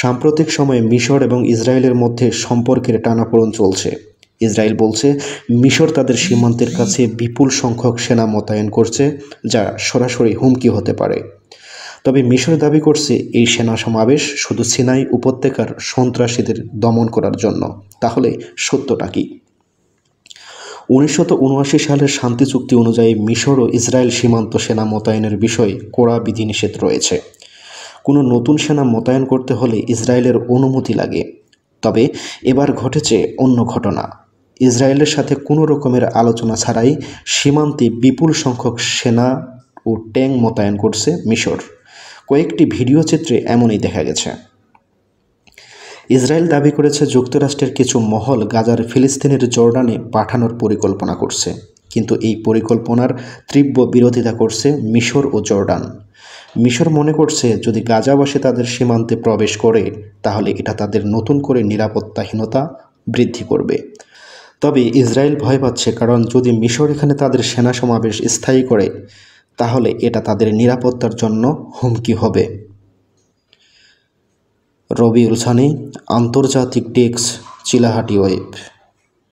সাম্প্রতিক সময়ে মিশর এবং ইসরায়েলের মধ্যে সম্পর্কের টানাপোড়েন চলছে। ইসরায়েল বলছে মিশর তাদের সীমান্তের কাছে বিপুল সংখ্যক সেনা মোতায়েন করছে, যা সরাসরি হুমকি হতে পারে। তবে মিশর দাবি করছে এই সেনা সমাবেশ শুধু সিনাই উপত্যকার সন্ত্রাসীদের দমন করার জন্য। তাহলে সত্যটা কি? 1979 সালের শান্তি চুক্তি অনুযায়ী মিশর ও ইসরায়েল সীমান্ত সেনা মোতায়েনের বিষয়ে কড়া বিধিনিষেধ রয়েছে। কোনো নতুন সেনা মোতায়েন করতে হলে ইসরায়েলের অনুমতি লাগে। তবে এবার ঘটেছে অন্য ঘটনা। ইসরায়েলের সাথে কোনো রকমের আলোচনা ছাড়াই সীমান্তে বিপুল সংখ্যক সেনা ও ট্যাঙ্ক মোতায়েন করছে মিশর। কয়েকটি ভিডিও চিত্রে এমনই দেখা গেছে। ইসরায়েল দাবি করেছে যুক্তরাষ্ট্রের কিছু মহল গাজার ফিলিস্তিনের জর্ডানে পাঠানোর পরিকল্পনা করছে, কিন্তু এই পরিকল্পনার তীব্র বিরোধিতা করছে মিশর ও জর্ডান। মিশর মনে করছে যদি গাজাবাসী তাদের সীমান্তে প্রবেশ করে তাহলে এটা তাদের নতুন করে নিরাপত্তাহীনতা বৃদ্ধি করবে। তবে ইসরায়েল ভয় পাচ্ছে, কারণ যদি মিশর এখানে তাদের সেনা সমাবেশ স্থায়ী করে তাহলে এটা তাদের নিরাপত্তার জন্য হুমকি হবে। রবিউল সানি, আন্তর্জাতিক ডেস্ক, চিলাহাটি ওয়েব।